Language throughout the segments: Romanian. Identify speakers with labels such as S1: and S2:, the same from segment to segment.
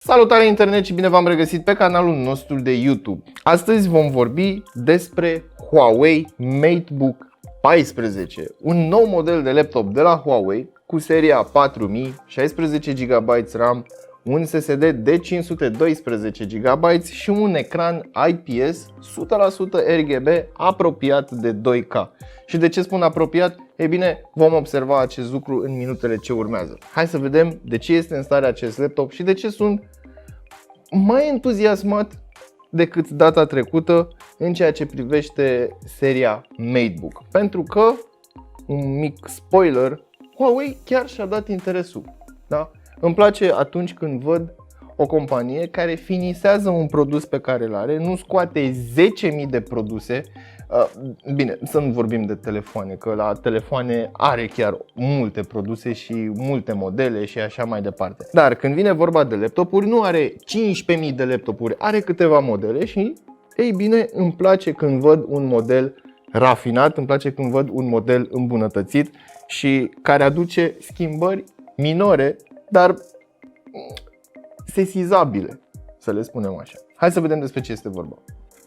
S1: Salutare internet și bine v-am regăsit pe canalul nostru de YouTube. Astăzi vom vorbi despre Huawei MateBook 14, un nou model de laptop de la Huawei cu seria 4000, 16 GB RAM, un SSD de 512 GB și un ecran IPS 100% RGB apropiat de 2K. Și de ce spun apropiat? Ei bine, vom observa acest lucru în minutele ce urmează. Hai să vedem de ce este în stare acest laptop și de ce sunt mai entuziasmat decât data trecută în ceea ce privește seria MateBook. Pentru că, un mic spoiler, Huawei chiar și-a dat interesul. Da? Îmi place atunci când văd o companie care finisează un produs pe care îl are, nu scoate 10.000 de produse. Bine, să nu vorbim de telefoane, că la telefoane are chiar multe produse și multe modele și așa mai departe. Dar când vine vorba de laptopuri, nu are 15.000 de laptopuri, are câteva modele și, ei bine, îmi place când văd un model rafinat, îmi place când văd un model îmbunătățit și care aduce schimbări minore, dar sesizabile, să le spunem așa. Hai să vedem despre ce este vorba.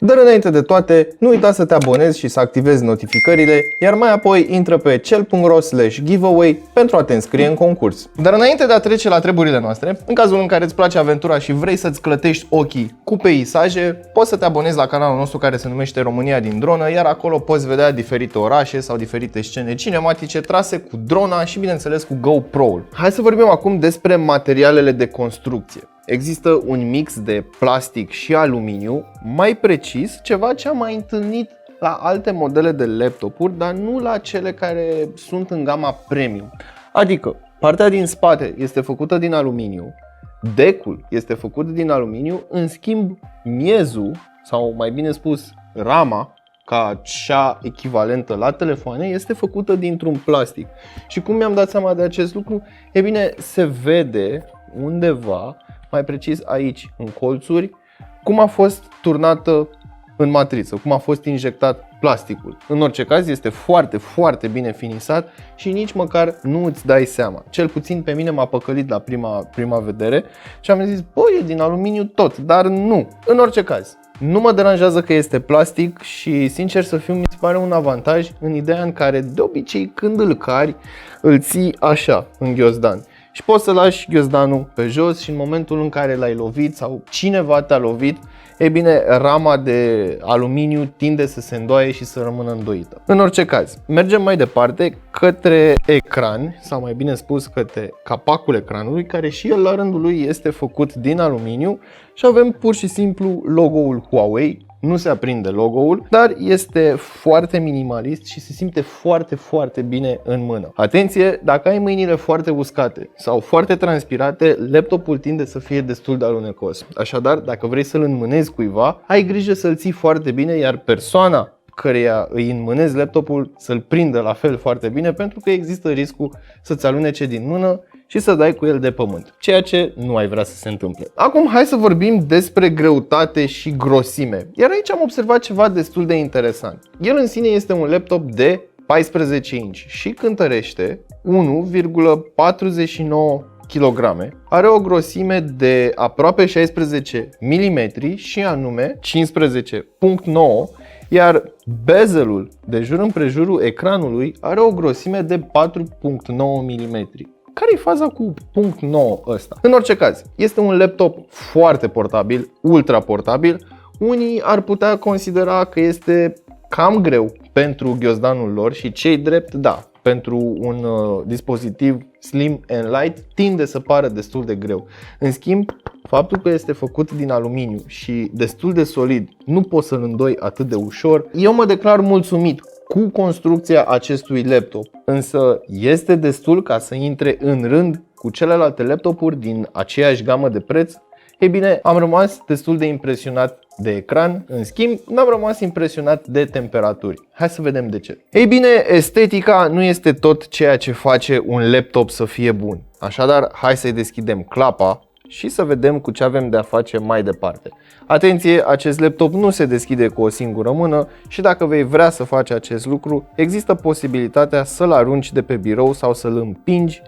S1: Dar înainte de toate, nu uita să te abonezi și să activezi notificările, iar mai apoi intră pe cel.ro/giveaway pentru a te înscrie în concurs. Dar înainte de a trece la treburile noastre, în cazul în care îți place aventura și vrei să-ți clătești ochii cu peisaje, poți să te abonezi la canalul nostru care se numește România din dronă, iar acolo poți vedea diferite orașe sau diferite scene cinematice trase cu drona și bineînțeles cu GoPro-ul. Hai să vorbim acum despre materialele de construcție. Există un mix de plastic și aluminiu, mai precis ceva ce am mai întâlnit la alte modele de laptopuri, dar nu la cele care sunt în gama premium. Adică partea din spate este făcută din aluminiu, deckul este făcut din aluminiu, în schimb miezul, sau mai bine spus rama, ca cea echivalentă la telefoane, este făcută dintr-un plastic. Și cum mi-am dat seama de acest lucru? E bine, se vede undeva, mai precis aici, în colțuri, cum a fost turnată în matriță, cum a fost injectat plasticul. În orice caz este foarte, foarte bine finisat și nici măcar nu îți dai seama. Cel puțin pe mine m-a păcălit la prima vedere și am zis, băi, e din aluminiu tot, dar nu. În orice caz, nu mă deranjează că este plastic și, sincer să fiu, mi se pare un avantaj în ideea în care de obicei când îl cari, îl ții așa, în ghiozdan. Și poți să lași ghiozdanul pe jos și în momentul în care l-ai lovit sau cineva te-a lovit, e bine, rama de aluminiu tinde să se îndoaie și să rămână îndoită. În orice caz, mergem mai departe către ecran, sau mai bine spus către capacul ecranului, care și el la rândul lui este făcut din aluminiu și avem pur și simplu logo-ul Huawei. Nu se aprinde logo-ul, dar este foarte minimalist și se simte foarte, foarte bine în mână. Atenție, dacă ai mâinile foarte uscate sau foarte transpirate, laptopul tinde să fie destul de alunecos. Așadar, dacă vrei să-l înmânezi cuiva, ai grijă să-l ții foarte bine, iar persoana căreia îi înmânezi laptopul să-l prindă la fel foarte bine, pentru că există riscul să-ți alunece din mână și să dai cu el de pământ, ceea ce nu ai vrea să se întâmple. Acum hai să vorbim despre greutate și grosime. Iar aici am observat ceva destul de interesant. El în sine este un laptop de 14 inch și cântărește 1,49 kg. Are o grosime de aproape 16 mm și anume 15,9, iar bezelul de jur împrejurul ecranului are o grosime de 4,9 mm. Care-i faza cu punct 9 ăsta? În orice caz, este un laptop foarte portabil, ultra portabil. Unii ar putea considera că este cam greu pentru ghiozdanul lor și cei drept, da, pentru un dispozitiv slim and light tinde să pară destul de greu. În schimb, faptul că este făcut din aluminiu și destul de solid, nu poți să-l îndoi atât de ușor. Eu mă declar mulțumit cu construcția acestui laptop, însă este destul ca să intre în rând cu celelalte laptopuri din aceeași gamă de preț. Ei bine, am rămas destul de impresionat de ecran, în schimb, n-am rămas impresionat de temperaturi. Hai să vedem de ce. Ei bine, estetica nu este tot ceea ce face un laptop să fie bun. Așadar, hai să-i deschidem clapa și să vedem cu ce avem de a face mai departe. Atenție, acest laptop nu se deschide cu o singură mână și dacă vei vrea să faci acest lucru, există posibilitatea să-l arunci de pe birou sau să-l împingi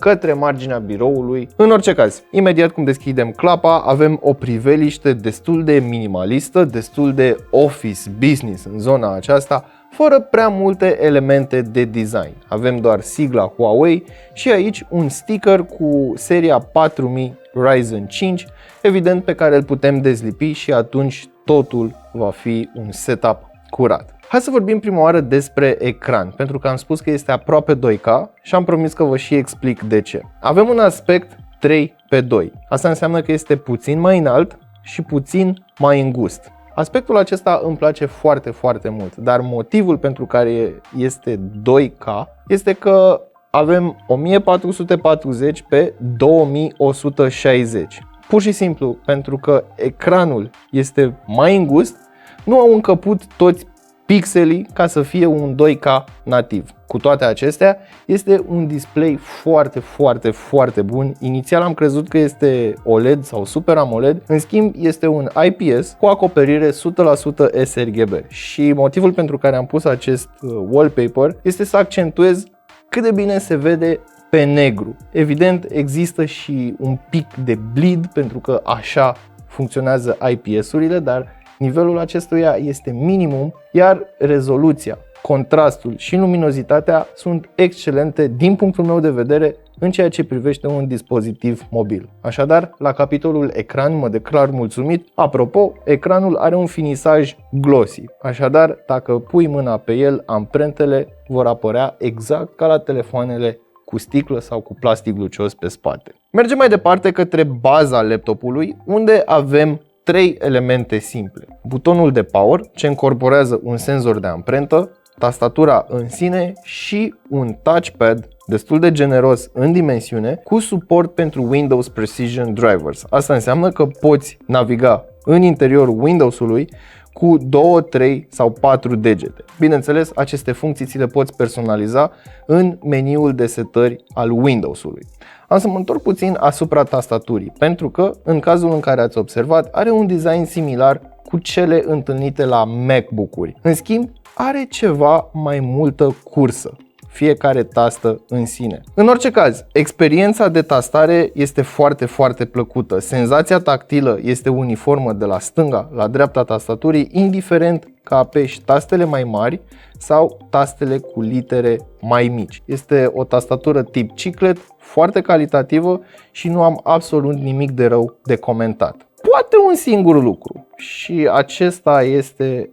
S1: către marginea biroului. În orice caz, imediat cum deschidem clapa, avem o priveliște destul de minimalistă, destul de office business în zona aceasta, fără prea multe elemente de design. Avem doar sigla Huawei și aici un sticker cu seria 4000 Ryzen 5, evident pe care îl putem dezlipi și atunci totul va fi un setup curat. Hai să vorbim prima oară despre ecran, pentru că am spus că este aproape 2K și am promis că vă și explic de ce. Avem un aspect 3:2. Asta înseamnă că este puțin mai înalt și puțin mai îngust. Aspectul acesta îmi place foarte, foarte mult, dar motivul pentru care este 2K este că avem 1440 pe 2160. Pur și simplu pentru că ecranul este mai îngust, nu au încăput toți pixelii ca să fie un 2K nativ. Cu toate acestea, este un display foarte, foarte, foarte bun. Inițial am crezut că este OLED sau Super AMOLED, în schimb este un IPS cu acoperire 100% sRGB. Și motivul pentru care am pus acest wallpaper este să accentuez cât de bine se vede pe negru. Evident, există și un pic de bleed pentru că așa funcționează IPS-urile, dar nivelul acestuia este minimum, iar rezoluția, contrastul și luminozitatea sunt excelente din punctul meu de vedere în ceea ce privește un dispozitiv mobil. Așadar, la capitolul ecran mă declar mulțumit. Apropo, ecranul are un finisaj glossy, așadar dacă pui mâna pe el, amprentele vor apărea exact ca la telefoanele cu sticlă sau cu plastic lucios pe spate. Mergem mai departe către baza laptopului, unde avem 3 elemente simple. Butonul de power, ce încorporează un senzor de amprentă, tastatura în sine și un touchpad destul de generos în dimensiune cu suport pentru Windows Precision Drivers. Asta înseamnă că poți naviga în interiorul Windows-ului cu 2, 3 sau 4 degete. Bineînțeles, aceste funcții ți le poți personaliza în meniul de setări al Windows-ului. Am să mă întorc puțin asupra tastaturii, pentru că, în cazul în care ați observat, are un design similar cu cele întâlnite la MacBook-uri. În schimb, are ceva mai multă cursă, fiecare tastă în sine. În orice caz, experiența de tastare este foarte, foarte plăcută. Senzația tactilă este uniformă de la stânga la dreapta tastaturii, indiferent că apeși tastele mai mari sau tastele cu litere mai mici. Este o tastatură tip chiclet, foarte calitativă și nu am absolut nimic de rău de comentat. Poate un singur lucru și acesta este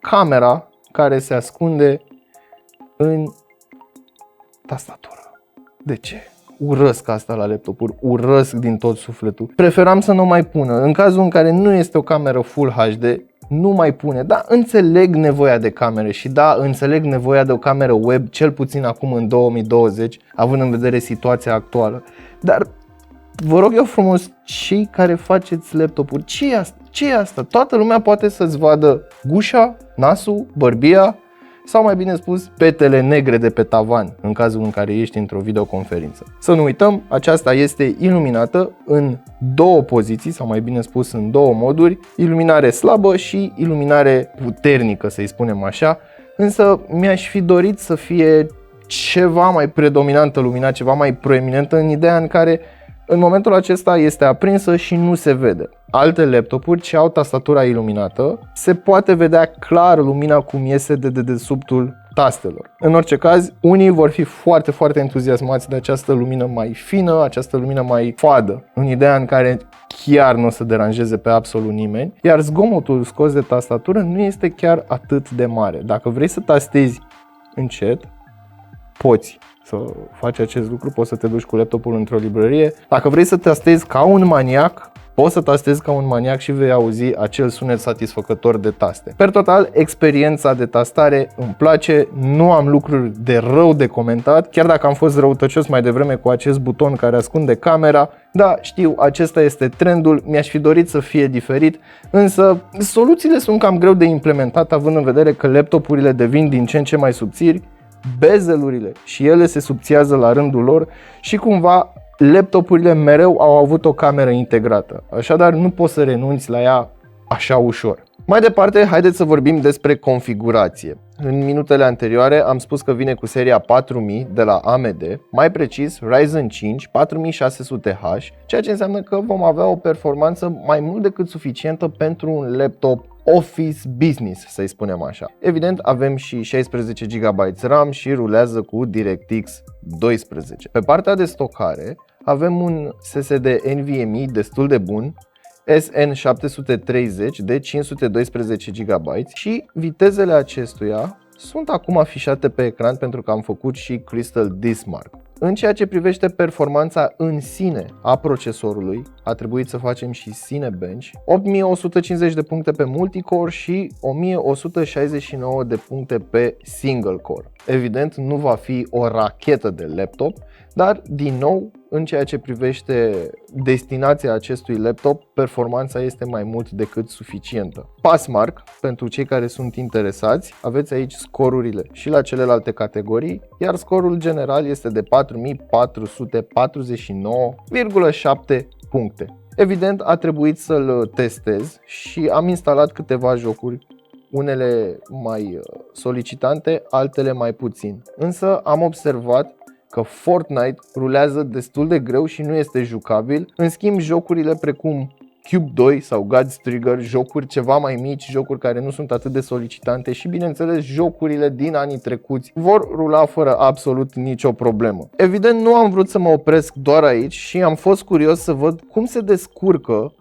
S1: camera care se ascunde în tastatură. De ce? Urăsc asta la laptopuri, urăsc din tot sufletul. Preferam să nu mai pună. În cazul în care nu este o cameră Full HD, nu mai pune. Da, înțeleg nevoia de camere și da, înțeleg nevoia de o cameră web, cel puțin acum în 2020, având în vedere situația actuală. Dar vă rog eu frumos, cei care faceți laptopuri, ce e asta? Ce e asta? Toată lumea poate să-ți vadă gușa, nasul, bărbia sau, mai bine spus, petele negre de pe tavan în cazul în care ești într-o videoconferință. Să nu uităm, aceasta este iluminată în două poziții, sau mai bine spus în două moduri, iluminare slabă și iluminare puternică, să-i spunem așa, însă mi-aș fi dorit să fie ceva mai predominantă lumina, ceva mai proeminentă, în ideea în care în momentul acesta este aprinsă și nu se vede. Alte laptopuri ce au tastatura iluminată, se poate vedea clar lumina cum iese de dedesubtul tastelor. În orice caz, unii vor fi foarte, foarte entuziasmați de această lumină mai fină, această lumină mai fadă, în ideea în care chiar nu o să deranjeze pe absolut nimeni, iar zgomotul scos de tastatură nu este chiar atât de mare. Dacă vrei să tastezi încet, poți să faci acest lucru, poți să te duci cu laptopul într-o librărie. Dacă vrei să tastezi ca un maniac, poți să tastezi ca un maniac și vei auzi acel sunet satisfăcător de taste. Per total, experiența de tastare îmi place, nu am lucruri de rău de comentat, chiar dacă am fost răutăcios mai devreme cu acest buton care ascunde camera. Da, știu, acesta este trendul, mi-aș fi dorit să fie diferit, însă soluțiile sunt cam greu de implementat având în vedere că laptopurile devin din ce în ce mai subțiri, bezelurile și ele se subțiază la rândul lor și cumva laptopurile mereu au avut o cameră integrată. Așadar nu poți să renunți la ea așa ușor. Mai departe, haideți să vorbim despre configurație. În minutele anterioare am spus că vine cu seria 4000 de la AMD, mai precis Ryzen 5 4600H, ceea ce înseamnă că vom avea o performanță mai mult decât suficientă pentru un laptop office business, să-i spunem așa. Evident, avem și 16 GB RAM și rulează cu DirectX 12. Pe partea de stocare avem un SSD NVMe destul de bun, SN730 de 512 GB și vitezele acestuia sunt acum afișate pe ecran pentru că am făcut și Crystal Disk Mark. În ceea ce privește performanța în sine a procesorului, a trebuit să facem și Cinebench, 8150 de puncte pe multicore și 1169 de puncte pe single core. Evident, nu va fi o rachetă de laptop, dar din nou, în ceea ce privește destinația acestui laptop, performanța este mai mult decât suficientă. Passmark, pentru cei care sunt interesați, aveți aici scorurile și la celelalte categorii, iar scorul general este de 4449,7 puncte. Evident, a trebuit să-l testez și am instalat câteva jocuri, unele mai solicitante, altele mai puțin. Însă am observat că Fortnite rulează destul de greu și nu este jucabil. În schimb, jocurile precum Cube 2 sau God's Trigger, jocuri ceva mai mici, jocuri care nu sunt atât de solicitante și, bineînțeles, jocurile din anii trecuți vor rula fără absolut nicio problemă. Evident, nu am vrut să mă opresc doar aici și am fost curios să văd cum se descurcă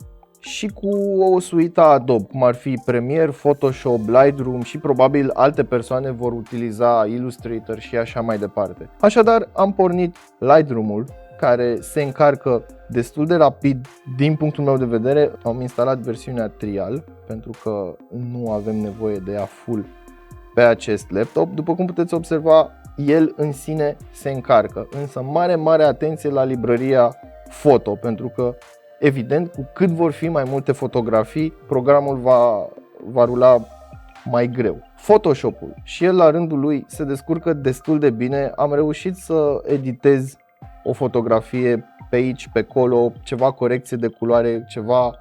S1: și cu o suită Adobe, cum ar fi Premiere, Photoshop, Lightroom și probabil alte persoane vor utiliza Illustrator și așa mai departe. Așadar, am pornit Lightroom-ul, care se încarcă destul de rapid din punctul meu de vedere. Am instalat versiunea trial pentru că nu avem nevoie de ea full pe acest laptop. După cum puteți observa, el în sine se încarcă, însă mare atenție la librăria foto, pentru că evident, cu cât vor fi mai multe fotografii, programul va rula mai greu. Photoshop-ul și el la rândul lui se descurcă destul de bine. Am reușit să editez o fotografie pe aici, pe acolo, ceva corecție de culoare, ceva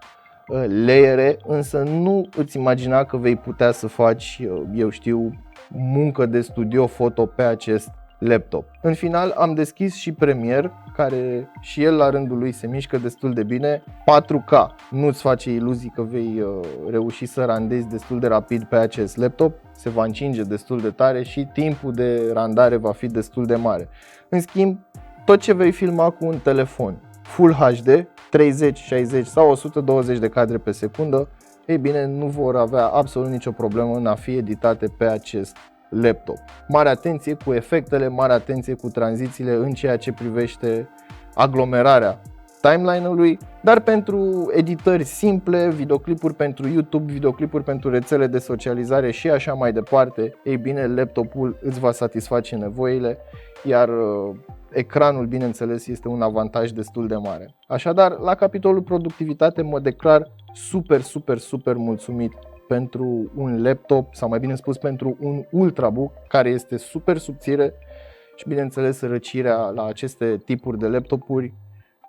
S1: layere, însă nu îți imagina că vei putea să faci, eu știu, muncă de studio foto pe acest laptop. În final am deschis și Premiere, care și el la rândul lui se mișcă destul de bine. 4K, nu-ți face iluzii că vei reuși să randezi destul de rapid pe acest laptop, se va încinge destul de tare și timpul de randare va fi destul de mare. În schimb, tot ce vei filma cu un telefon Full HD, 30, 60 sau 120 de cadre pe secundă, ei bine, nu vor avea absolut nicio problemă în a fi editate pe acest laptop. Mare atenție cu efectele, mare atenție cu tranzițiile în ceea ce privește aglomerarea timeline-ului, dar pentru editări simple, videoclipuri pentru YouTube, videoclipuri pentru rețele de socializare și așa mai departe, ei bine, laptopul îți va satisface nevoile, iar ecranul, bineînțeles, este un avantaj destul de mare. Așadar, la capitolul productivitate mă declar super mulțumit pentru un laptop, sau mai bine spus pentru un Ultrabook care este super subțire și, bineînțeles, răcirea la aceste tipuri de laptopuri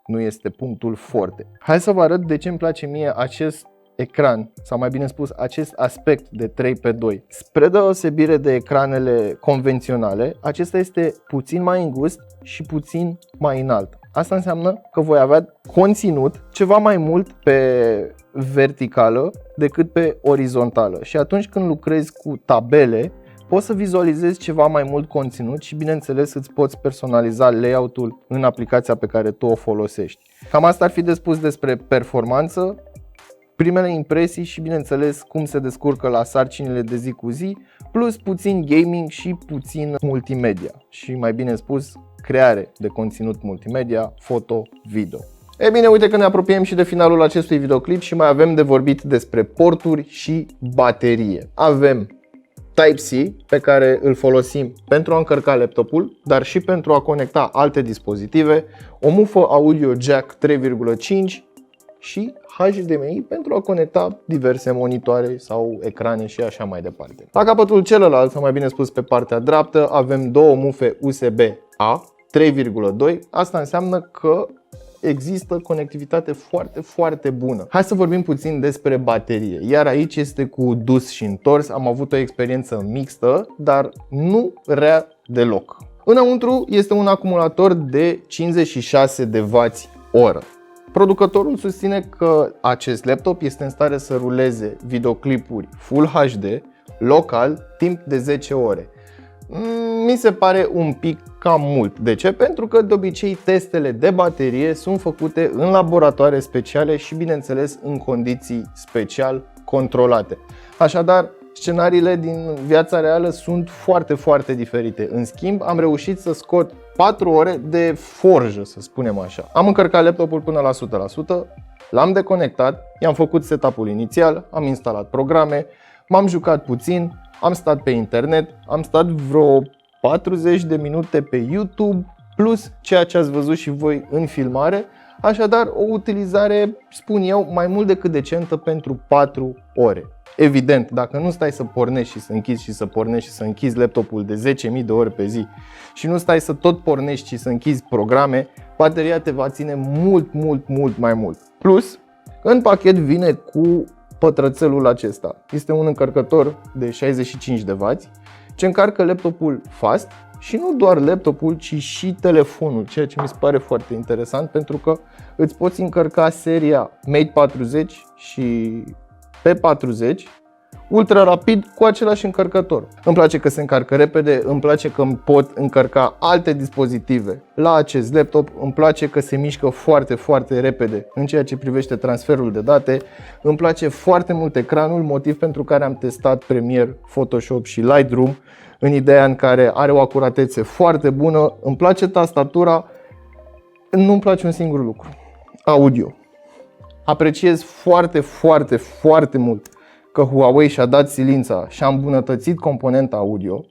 S1: nu este punctul forte. Hai să vă arăt de ce îmi place mie acest ecran, sau mai bine spus acest aspect de 3x2. Spre deosebire de ecranele convenționale, acesta este puțin mai îngust și puțin mai înalt. Asta înseamnă că voi avea conținut ceva mai mult pe verticală decât pe orizontală și atunci când lucrezi cu tabele, poți să vizualizezi ceva mai mult conținut și, bineînțeles, îți poți personaliza layout-ul în aplicația pe care tu o folosești. Cam asta ar fi de spus despre performanță, primele impresii și, bineînțeles, cum se descurcă la sarcinile de zi cu zi, plus puțin gaming și puțin multimedia și, mai bine spus, creare de conținut multimedia, foto, video. E bine, uite că ne apropiem și de finalul acestui videoclip și mai avem de vorbit despre porturi și baterie. Avem Type-C, pe care îl folosim pentru a încărca laptopul, dar și pentru a conecta alte dispozitive, o mufă audio jack 3.5 și HDMI pentru a conecta diverse monitoare sau ecrane și așa mai departe. La capătul celălalt, sau mai bine spus pe partea dreaptă, avem două mufe USB-A 3.2. Asta înseamnă că există conectivitate foarte, foarte bună. Hai să vorbim puțin despre baterie. Iar aici este cu dus și întors. Am avut o experiență mixtă, dar nu rea deloc. Înăuntru este un acumulator de 56 de Wh. Producătorul susține că acest laptop este în stare să ruleze videoclipuri Full HD, local, timp de 10 ore. Mi se pare un pic cam mult. De ce? Pentru că de obicei testele de baterie sunt făcute în laboratoare speciale și bineînțeles în condiții special controlate. Așadar, scenariile din viața reală sunt foarte, foarte diferite. În schimb, am reușit să scot 4 ore de forjă, să spunem așa. Am încărcat laptopul până la 100%, l-am deconectat, i-am făcut setup-ul inițial, am instalat programe, m-am jucat puțin, am stat pe internet, am stat vreo 40 de minute pe YouTube, plus ceea ce ați văzut și voi în filmare. Așadar, o utilizare, spun eu, mai mult decât decentă pentru 4 ore. Evident, dacă nu stai să pornești și să închizi și să pornești și să închizi laptopul de 10.000 de ore pe zi și nu stai să tot pornești și să închizi programe, bateria te va ține mult mai mult. Plus, în pachet vine cu pătrățelul acesta. Este un încărcător de 65 de W ce încarcă laptopul fast și nu doar laptopul, ci și telefonul, ceea ce mi se pare foarte interesant pentru că îți poți încărca seria Mate 40 și P40 ultra rapid cu același încărcător. Îmi place că se încarcă repede, îmi place că pot încărca alte dispozitive la acest laptop, îmi place că se mișcă foarte repede în ceea ce privește transferul de date, îmi place foarte mult ecranul, motiv pentru care am testat Premiere, Photoshop și Lightroom în ideea în care are o acuratețe foarte bună, îmi place tastatura, nu-mi place un singur lucru: audio. Apreciez foarte mult că Huawei și-a dat silința și a îmbunătățit componenta audio.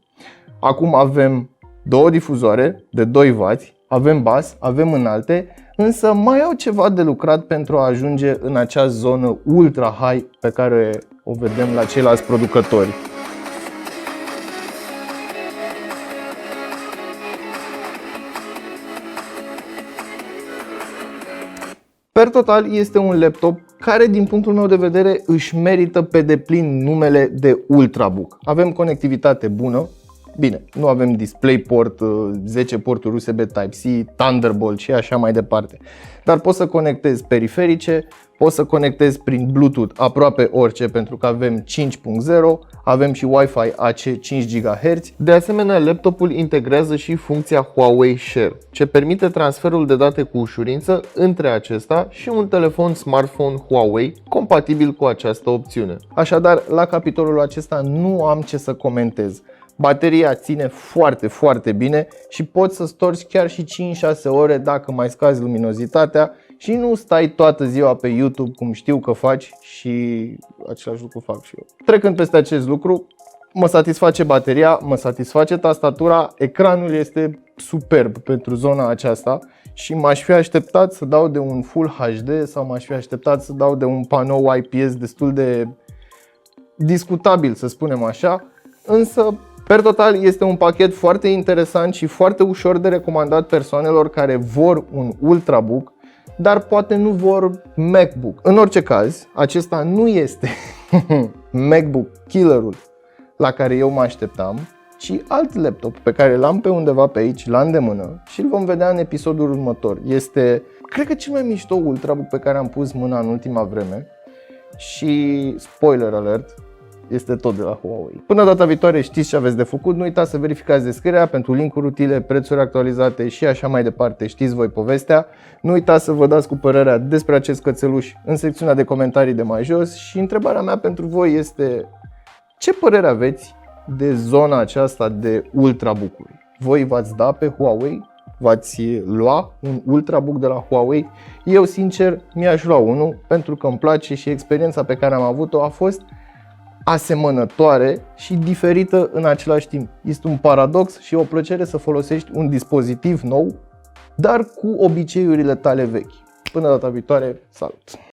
S1: Acum avem două difuzoare de 2W, avem bas, avem înalte, însă mai au ceva de lucrat pentru a ajunge în acea zonă ultra high pe care o vedem la ceilalți producători. Per total, este un laptop care, din punctul meu de vedere, își merită pe deplin numele de Ultrabook. Avem conectivitate bună, bine, nu avem DisplayPort, 10 porturi USB Type-C, Thunderbolt și așa mai departe. Dar poți să conectezi periferice, poți să conectezi prin Bluetooth aproape orice pentru că avem 5.0, avem și Wi-Fi AC 5 GHz. De asemenea, laptopul integrează și funcția Huawei Share, ce permite transferul de date cu ușurință între acesta și un telefon smartphone Huawei compatibil cu această opțiune. Așadar, la capitolul acesta nu am ce să comentez. Bateria ține foarte bine și poți să storci chiar și 5-6 ore dacă mai scazi luminozitatea și nu stai toată ziua pe YouTube, cum știu că faci și același lucru fac și eu. Trecând peste acest lucru, mă satisface bateria, mă satisface tastatura, ecranul este superb pentru zona aceasta și m-aș fi așteptat să dau de un Full HD sau m-aș fi așteptat să dau de un panou IPS destul de discutabil, să spunem așa, însă per total este un pachet foarte interesant și foarte ușor de recomandat persoanelor care vor un Ultrabook, dar poate nu vor MacBook. În orice caz, acesta nu este MacBook killerul la care eu mă așteptam, ci alt laptop pe care l-am pe undeva pe aici, la îndemână, și îl vom vedea în episodul următor. Este, cred că, cel mai mișto Ultrabook pe care am pus mâna în ultima vreme și, spoiler alert, este tot de la Huawei. Până data viitoare știți ce aveți de făcut, nu uitați să verificați descrierea pentru linkuri utile, prețuri actualizate și așa mai departe, știți voi povestea. Nu uitați să vă dați cu părerea despre acest cățeluș în secțiunea de comentarii de mai jos și întrebarea mea pentru voi este: ce părere aveți de zona aceasta de Ultrabook-uri? Voi v-ați da pe Huawei? V-ați lua un Ultrabook de la Huawei? Eu sincer mi-aș lua unul pentru că îmi place și experiența pe care am avut-o a fost asemănătoare și diferită în același timp. Este un paradox și o plăcere să folosești un dispozitiv nou, dar cu obiceiurile tale vechi. Până data viitoare, salut!